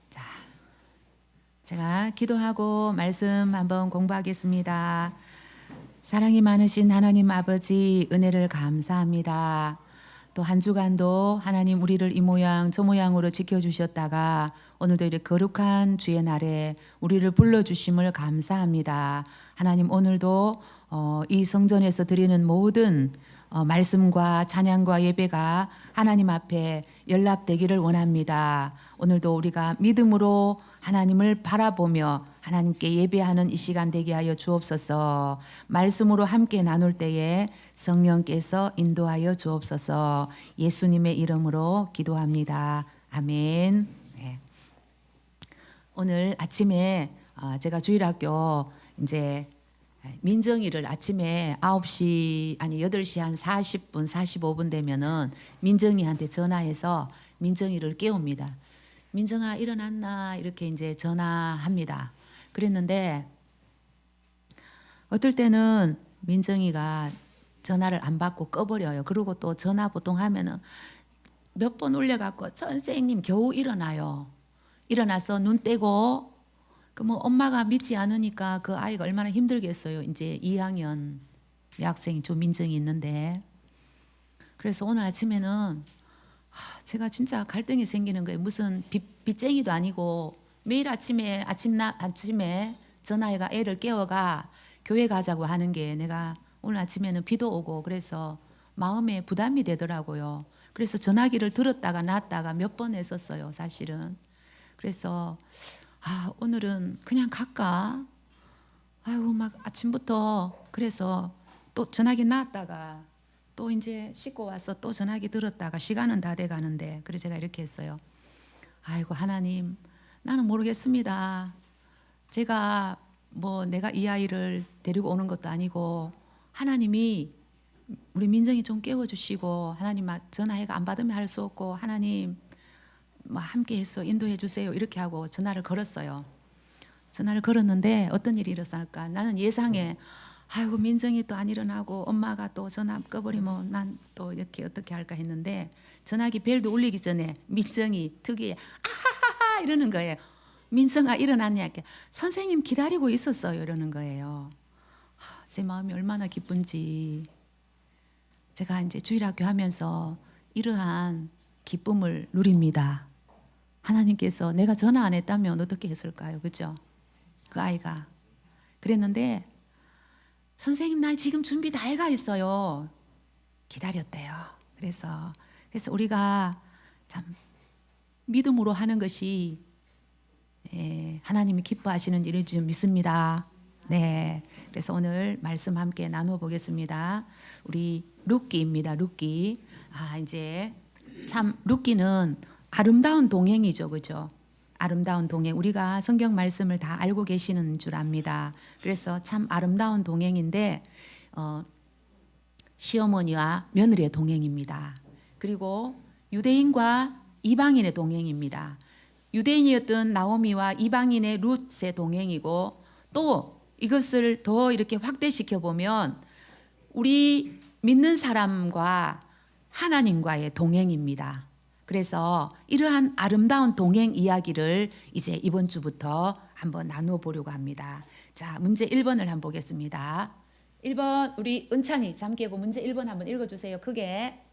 자, 제가 기도하고 말씀 한번 공부하겠습니다. 사랑이 많으신 하나님 아버지, 은혜를 감사합니다. 또 한 주간도 하나님 우리를 이 모양 저 모양으로 지켜주셨다가 오늘도 이렇게 거룩한 주의 날에 우리를 불러주심을 감사합니다. 하나님 오늘도 이 성전에서 드리는 모든 말씀과 찬양과 예배가 하나님 앞에 연락되기를 원합니다. 오늘도 우리가 믿음으로 하나님을 바라보며 하나님께 예배하는 이 시간 되게 하여 주옵소서. 말씀으로 함께 나눌 때에 성령께서 인도하여 주옵소서. 예수님의 이름으로 기도합니다. 아멘. 네. 오늘 아침에 제가 주일학교 이제 민정이를 아침에 9시 아니 8시 한 40분 45분 되면은 민정이한테 전화해서 민정이를 깨웁니다. 민정아 일어났나 이렇게 이제 전화합니다. 그랬는데 어떨 때는 민정이가 전화를 안 받고 꺼버려요. 그리고 또 전화 보통 하면은 몇 번 울려갖고 선생님 겨우 일어나요. 일어나서 눈 떼고 그 뭐 엄마가 믿지 않으니까 그 아이가 얼마나 힘들겠어요. 이제 2학년 여학생이 조민정이 있는데 그래서 오늘 아침에는 제가 진짜 갈등이 생기는 거예요. 무슨 빚쟁이도 아니고 매일 아침에 전화해가 애를 깨워가 교회 가자고 하는 게 내가 오늘 아침에는 비도 오고 그래서 마음에 부담이 되더라고요. 그래서 전화기를 들었다가 놨다가 몇 번 했었어요, 사실은. 그래서 오늘은 그냥 갈까? 아이고 막 아침부터 그래서 또 전화기 놨다가 또 이제 씻고 와서 또 전화기 들었다가 시간은 다 돼 가는데 그래서 제가 이렇게 했어요. 아이고 하나님 나는 모르겠습니다. 제가 뭐 내가 이 아이를 데리고 오는 것도 아니고 하나님이 우리 민정이 좀 깨워주시고 하나님 전화해가 안 받으면 할 수 없고 하나님 뭐 함께 해서 인도해 주세요 이렇게 하고 전화를 걸었어요. 전화를 걸었는데 어떤 일이 일어날까? 나는 예상에 아이고 민정이 또 안 일어나고 엄마가 또 전화 꺼버리면 난 또 이렇게 어떻게 할까 했는데 전화기 벨도 울리기 전에 민정이 특유의 아하하하 이러는 거예요. 민정아 일어났냐? 선생님 기다리고 있었어요 이러는 거예요. 제 마음이 얼마나 기쁜지. 제가 이제 주일학교 하면서 이러한 기쁨을 누립니다. 하나님께서 내가 전화 안 했다면 어떻게 했을까요? 그죠? 그 아이가 그랬는데 선생님 나 지금 준비 다 해가 있어요. 기다렸대요. 그래서 우리가 참 믿음으로 하는 것이 하나님이 기뻐하시는 일인 줄 믿습니다. 네, 그래서 오늘 말씀 함께 나누어 보겠습니다. 우리 룻기입니다. 룻기. 이제 참 룻기는 아름다운 동행이죠, 그죠? 아름다운 동행. 우리가 성경 말씀을 다 알고 계시는 줄 압니다. 그래서 참 아름다운 동행인데 시어머니와 며느리의 동행입니다. 그리고 유대인과 이방인의 동행입니다. 유대인이었던 나오미와 이방인의 룻의 동행이고 또 이것을 더 이렇게 확대시켜 보면 우리 믿는 사람과 하나님과의 동행입니다. 그래서 이러한 아름다운 동행 이야기를 이제 이번 주부터 한번 나누어 보려고 합니다. 자, 문제 1번을 한번 보겠습니다. 1번 우리 은찬이 잠 깨고 문제 1번 한번 읽어주세요. 크게.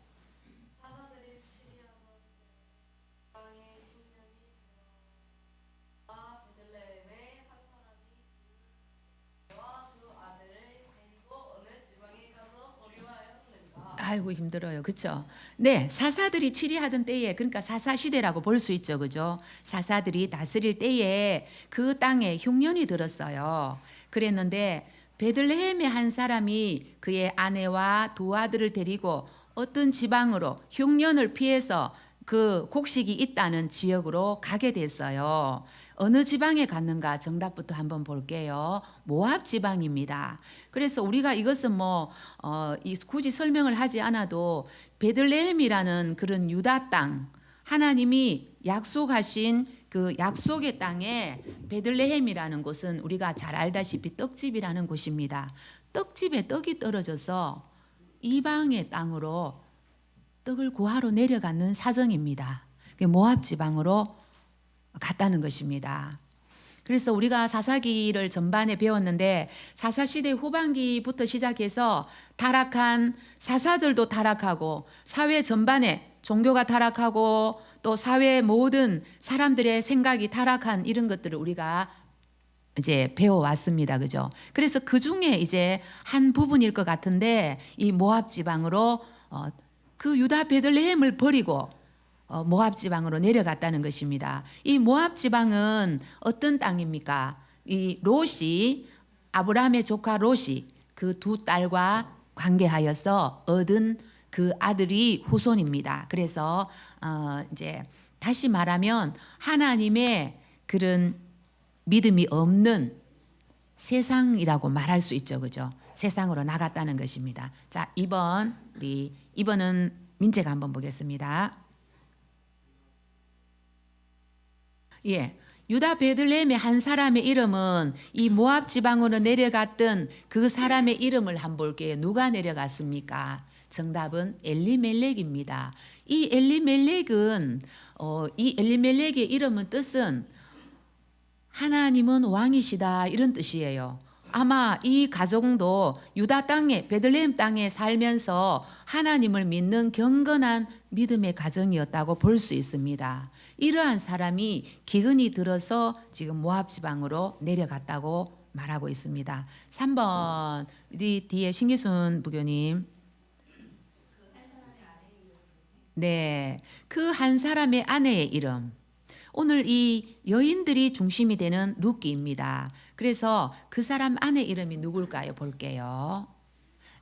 아이고 힘들어요. 그렇죠? 네, 사사들이 치리하던 때에 그러니까 사사시대라고 볼 수 있죠. 그죠? 사사들이 다스릴 때에 그 땅에 흉년이 들었어요. 그랬는데 베들레헴의 한 사람이 그의 아내와 두 아들을 데리고 어떤 지방으로 흉년을 피해서 그 곡식이 있다는 지역으로 가게 됐어요. 어느 지방에 갔는가 정답부터 한번 볼게요. 모압 지방입니다. 그래서 우리가 이것은 굳이 설명을 하지 않아도 베들레헴이라는 그런 유다 땅, 하나님이 약속하신 그 약속의 땅에 베들레헴이라는 곳은 우리가 잘 알다시피 떡집이라는 곳입니다. 떡집에 떡이 떨어져서 이방의 땅으로 떡을 구하러 내려가는 사정입니다. 모압 지방으로 갔다는 것입니다. 그래서 우리가 사사기를 전반에 배웠는데 사사시대 후반기부터 시작해서 타락한 사사들도 타락하고 사회 전반에 종교가 타락하고 또 사회 모든 사람들의 생각이 타락한 이런 것들을 우리가 이제 배워왔습니다. 그죠? 그래서 그 중에 이제 한 부분일 것 같은데 이 모압 지방으로 그 유다 베들레헴을 버리고 모압 지방으로 내려갔다는 것입니다. 이 모압 지방은 어떤 땅입니까? 이 롯이 아브라함의 조카 롯이 그 두 딸과 관계하여서 얻은 그 아들이 후손입니다. 그래서 이제 다시 말하면 하나님의 그런 믿음이 없는 세상이라고 말할 수 있죠. 그죠? 세상으로 나갔다는 것입니다. 자, 2번은 민재가 한번 보겠습니다. 예. 유다 베들레헴의 한 사람의 이름은 이 모압 지방으로 내려갔던 그 사람의 이름을 한번 볼게요. 누가 내려갔습니까? 정답은 엘리멜렉입니다. 이 엘리멜렉은 이 엘리멜렉의 이름은 뜻은 하나님은 왕이시다 이런 뜻이에요. 아마 이 가정도 유다 땅에 베들레헴 땅에 살면서 하나님을 믿는 경건한 믿음의 가정이었다고 볼 수 있습니다. 이러한 사람이 기근이 들어서 지금 모압 지방으로 내려갔다고 말하고 있습니다. 3번 우리 뒤에 신기순 부교님. 네, 그 한 사람의 아내의 이름. 오늘 이 여인들이 중심이 되는 룻기입니다. 그래서 그 사람 아내 이름이 누굴까요? 볼게요.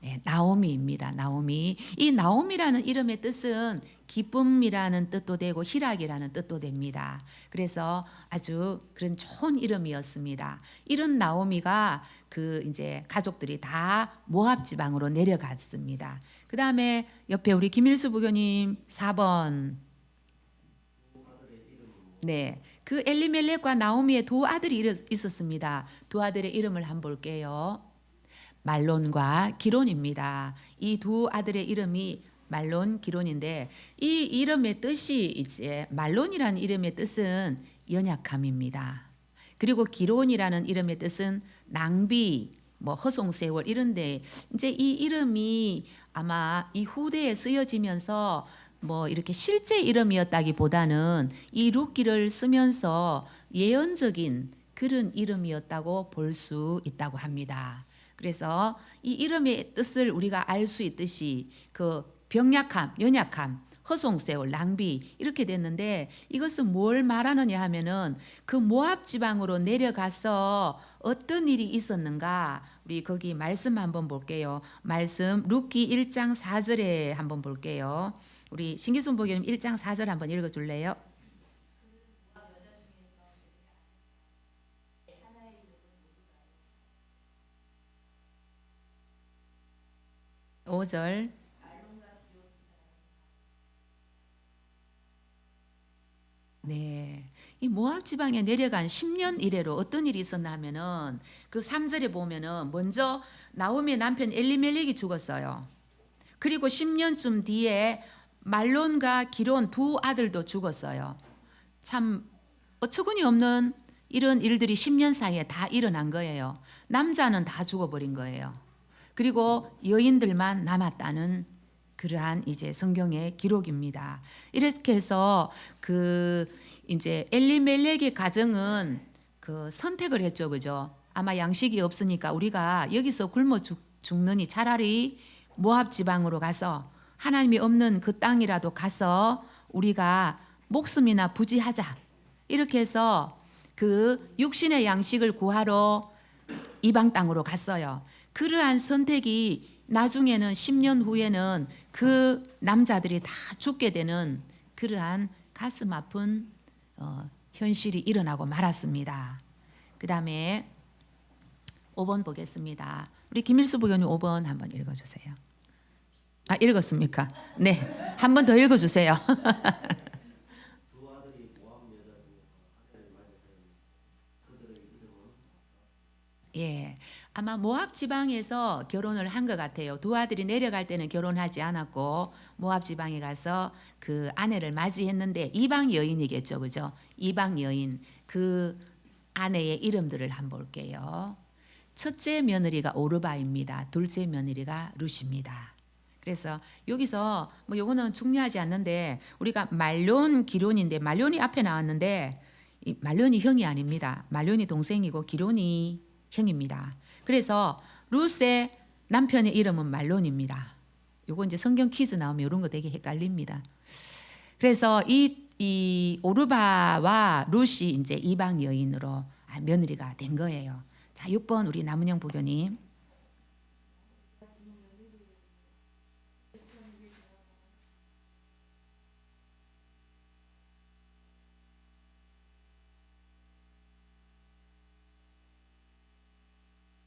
네, 나오미입니다. 나오미. 이 나오미라는 이름의 뜻은 기쁨이라는 뜻도 되고 희락이라는 뜻도 됩니다. 그래서 아주 그런 좋은 이름이었습니다. 이런 나오미가 그 이제 가족들이 다 모압 지방으로 내려갔습니다. 그 다음에 옆에 우리 김일수 부교님 4번. 네, 그 엘리멜렉과 나오미의 두 아들이 있었습니다. 두 아들의 이름을 한번 볼게요. 말론과 기론입니다. 이 두 아들의 이름이 말론, 기론인데 이 이름의 뜻이 이제 말론이라는 이름의 뜻은 연약함입니다. 그리고 기론이라는 이름의 뜻은 낭비, 뭐 허송세월 이런데 이제 이 이름이 아마 이 후대에 쓰여지면서 뭐 이렇게 실제 이름이었다기보다는 이 룻기를 쓰면서 예언적인 그런 이름이었다고 볼 수 있다고 합니다. 그래서 이 이름의 뜻을 우리가 알 수 있듯이 그 병약함, 연약함, 허송세월, 낭비 이렇게 됐는데 이것은 뭘 말하느냐 하면은 그 모압 지방으로 내려가서 어떤 일이 있었는가 우리 거기 말씀 한번 볼게요. 말씀 룻기 1장 4절에 한번 볼게요. 우리 신기순 부교님 1장 4절 한번 읽어줄래요? 5절. 네. 이 모압 지방에 내려간 10년 이래로 어떤 일이 있었나 하면은 그 3절에 보면은 먼저 나오미의 남편 엘리멜렉이 죽었어요. 그리고 10년쯤 뒤에 말론과 기론 두 아들도 죽었어요. 참 어처구니 없는 이런 일들이 10년 사이에 다 일어난 거예요. 남자는 다 죽어버린 거예요. 그리고 여인들만 남았다는 그러한 이제 성경의 기록입니다. 이렇게 해서 그 이제 엘리멜렉의 가정은 그 선택을 했죠, 그죠? 아마 양식이 없으니까 우리가 여기서 굶어 죽느니 차라리 모압 지방으로 가서 하나님이 없는 그 땅이라도 가서 우리가 목숨이나 부지하자. 이렇게 해서 그 육신의 양식을 구하러 이방 땅으로 갔어요. 그러한 선택이 나중에는 10년 후에는 그 남자들이 다 죽게 되는 그러한 가슴 아픈 현실이 일어나고 말았습니다. 그 다음에 5번 보겠습니다. 우리 김일수 부교님 5번 한번 읽어주세요. 아, 읽었습니까? 네, 한 번 더 읽어주세요. 예, 아마 모압 지방에서 결혼을 한 것 같아요. 두 아들이 내려갈 때는 결혼하지 않았고 모압 지방에 가서 그 아내를 맞이했는데 이방 여인이겠죠, 그죠? 이방 여인 그 아내의 이름들을 한번 볼게요. 첫째 며느리가 오르바입니다. 둘째 며느리가 룻입니다. 그래서 여기서 뭐 요거는 중요하지 않는데 우리가 말론 기론인데 말론이 앞에 나왔는데 이 말론이 형이 아닙니다. 말론이 동생이고 기론이 형입니다. 그래서 룻의 남편의 이름은 말론입니다. 요거 이제 성경 퀴즈 나오면 이런 거 되게 헷갈립니다. 그래서 이 오르바와 룻이 이제 이방 여인으로 며느리가 된 거예요. 자, 6번 우리 남은영 부교님.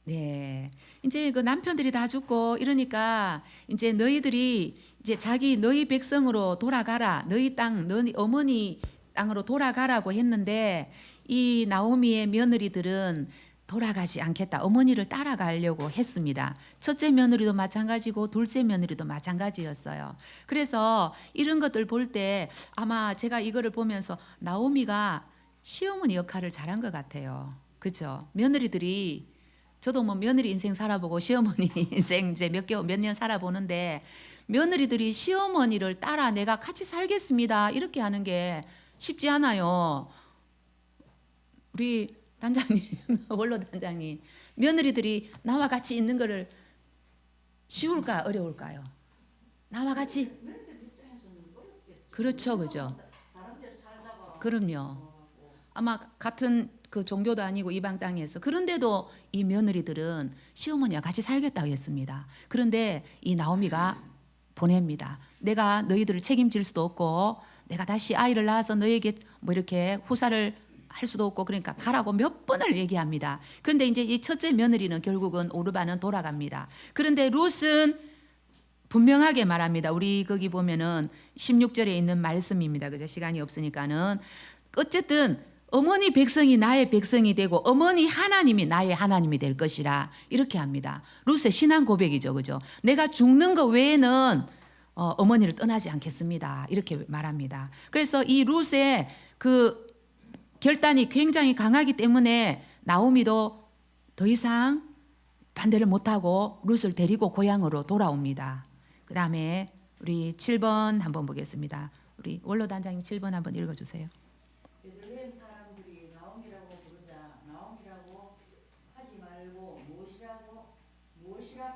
네. 이제 그 남편들이 다 죽고 이러니까 이제 너희들이 이제 너희 백성으로 돌아가라. 너희 땅, 너희 어머니 땅으로 돌아가라고 했는데 이 나오미의 며느리들은 돌아가지 않겠다. 어머니를 따라가려고 했습니다. 첫째 며느리도 마찬가지고 둘째 며느리도 마찬가지였어요. 그래서 이런 것들 볼 때 아마 제가 이거를 보면서 나오미가 시어머니 역할을 잘한 것 같아요. 그렇죠? 며느리들이 저도 뭐 며느리 인생 살아보고 시어머니 인생 이제 몇 년 살아보는데 며느리들이 시어머니를 따라 내가 같이 살겠습니다 이렇게 하는 게 쉽지 않아요. 우리 단장님, 원로 단장님, 며느리들이 나와 같이 있는 거를 쉬울까 어려울까요? 나와 같이. 그렇죠, 그죠? 그럼요. 아마 같은 그 종교도 아니고 이방 땅에서 그런데도 이 며느리들은 시어머니와 같이 살겠다고 했습니다. 그런데 이 나오미가 보냅니다. 내가 너희들을 책임질 수도 없고 내가 다시 아이를 낳아서 너에게 뭐 이렇게 후사를 할 수도 없고 그러니까 가라고 몇 번을 얘기합니다. 그런데 이제 이 첫째 며느리는 결국은 오르바는 돌아갑니다. 그런데 룻은 분명하게 말합니다. 우리 거기 보면은 16절에 있는 말씀입니다. 그죠? 시간이 없으니까는 어쨌든 어머니 백성이 나의 백성이 되고 어머니 하나님이 나의 하나님이 될 것이라 이렇게 합니다. 룻의 신앙 고백이죠, 그죠? 내가 죽는 것 외에는 어머니를 떠나지 않겠습니다. 이렇게 말합니다. 그래서 이 룻의 그 결단이 굉장히 강하기 때문에 나오미도 더 이상 반대를 못하고 룻을 데리고 고향으로 돌아옵니다. 그 다음에 우리 7번 한번 보겠습니다. 우리 원로 단장님 7번 한번 읽어주세요. 베들레헴 사람들이 나오미라고 부르자 나오미라고 하지 말고 무엇이라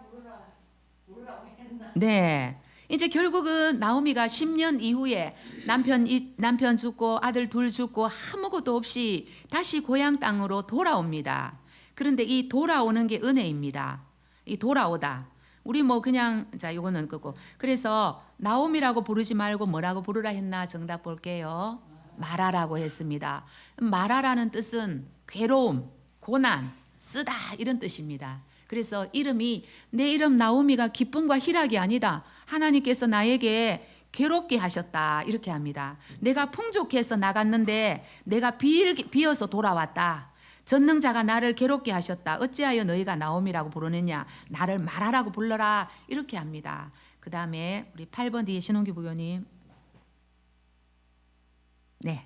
부르라고 했나? 네. 이제 결국은 나오미가 10년 이후에 남편 죽고 아들 둘 죽고 아무것도 없이 다시 고향 땅으로 돌아옵니다. 그런데 이 돌아오는 게 은혜입니다. 이 돌아오다. 우리 뭐 그냥 자 요거는 끄고 그래서 나오미라고 부르지 말고 뭐라고 부르라 했나 정답 볼게요. 마라라고 했습니다. 마라라는 뜻은 괴로움, 고난, 쓰다 이런 뜻입니다. 그래서 이름이 내 이름 나오미가 기쁨과 희락이 아니다. 하나님께서 나에게 괴롭게 하셨다 이렇게 합니다. 내가 풍족해서 나갔는데 내가 비어서 돌아왔다. 전능자가 나를 괴롭게 하셨다. 어찌하여 너희가 나오미라고 부르느냐. 나를 마라라고 불러라 이렇게 합니다. 그 다음에 우리 8번 뒤에 신홍기 부교님. 네.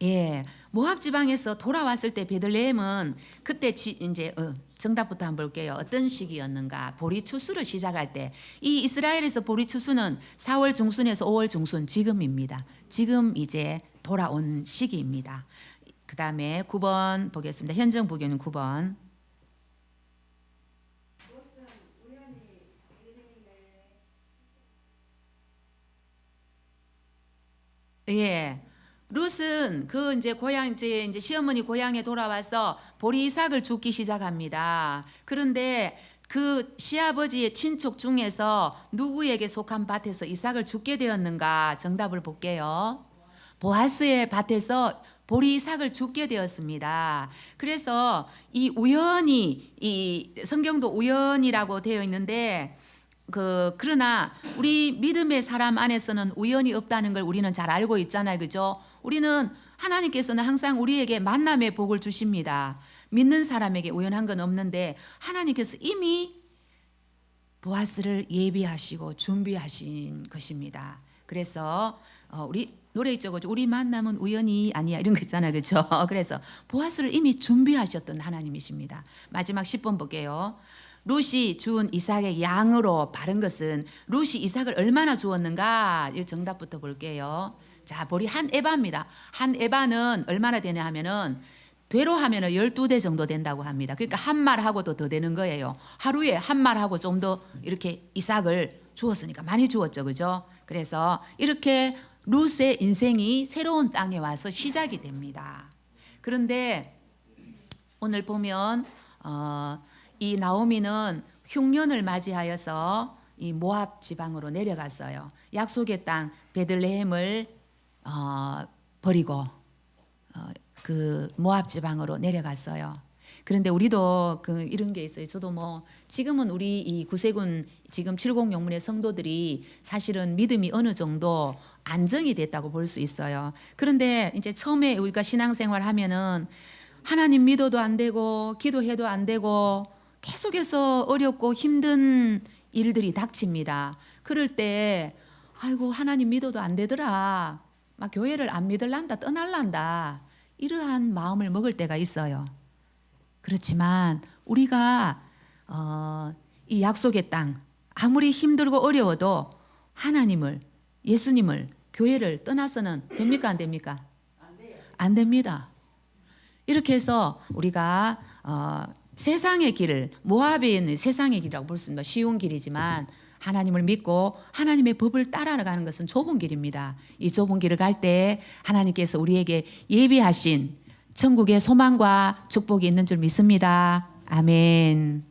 예, 모압 지방에서 돌아왔을 때 베들레헴은 그때 이제 정답부터 한번 볼게요. 어떤 시기였는가? 보리 추수를 시작할 때 이 이스라엘에서 보리 추수는 4월 중순에서 5월 중순 지금입니다. 지금 이제 돌아온 시기입니다. 그 다음에 9번 보겠습니다. 현정 부교는 9번. 예. 룻은 그 이제 고향 이제 시어머니 고향에 돌아와서 보리 이삭을 줍기 시작합니다. 그런데 그 시아버지의 친척 중에서 누구에게 속한 밭에서 이삭을 줍게 되었는가? 정답을 볼게요. 보아스의 밭에서 보리 이삭을 줍게 되었습니다. 그래서 이 우연히 이 성경도 우연이라고 되어 있는데 그러나 우리 믿음의 사람 안에서는 우연이 없다는 걸 우리는 잘 알고 있잖아요. 그죠? 우리는 하나님께서는 항상 우리에게 만남의 복을 주십니다. 믿는 사람에게 우연한 건 없는데 하나님께서 이미 보아스를 예비하시고 준비하신 것입니다. 그래서 우리 노래 있죠. 우리 만남은 우연이 아니야 이런 거 있잖아요. 그렇죠? 그래서 보아스를 이미 준비하셨던 하나님이십니다. 마지막 10번 볼게요. 룻이 준 이삭의 양으로 바른 것은 룻이 이삭을 얼마나 주었는가? 이 정답부터 볼게요. 자, 보리 한 에바입니다. 한 에바는 얼마나 되냐 하면은 되로 하면은 12대 정도 된다고 합니다. 그러니까 한 말하고도 더 되는 거예요. 하루에 한 말하고 좀 더 이렇게 이삭을 주었으니까 많이 주었죠. 그죠? 그래서 이렇게 룻의 인생이 새로운 땅에 와서 시작이 됩니다. 그런데 오늘 보면 이 나오미는 흉년을 맞이하여서 이 모압 지방으로 내려갔어요. 약속의 땅 베들레헴을 버리고 그 모압 지방으로 내려갔어요. 그런데 우리도 이런 게 있어요. 저도 뭐 지금은 우리 이 구세군 지금 70용문의 성도들이 사실은 믿음이 어느 정도 안정이 됐다고 볼 수 있어요. 그런데 이제 처음에 우리가 신앙생활 하면은 하나님 믿어도 안 되고 기도해도 안 되고 계속해서 어렵고 힘든 일들이 닥칩니다. 그럴 때 아이고 하나님 믿어도 안 되더라. 막 교회를 안 믿을란다 떠날란다. 이러한 마음을 먹을 때가 있어요. 그렇지만 우리가 이 약속의 땅 아무리 힘들고 어려워도 하나님을 예수님을 교회를 떠나서는 됩니까 안 됩니까? 안 됩니다. 이렇게 해서 우리가 세상의 길을 모압에 있는 세상의 길이라고 볼 수 있는 쉬운 길이지만 하나님을 믿고 하나님의 법을 따라가는 것은 좁은 길입니다. 이 좁은 길을 갈 때 하나님께서 우리에게 예비하신 천국의 소망과 축복이 있는 줄 믿습니다. 아멘.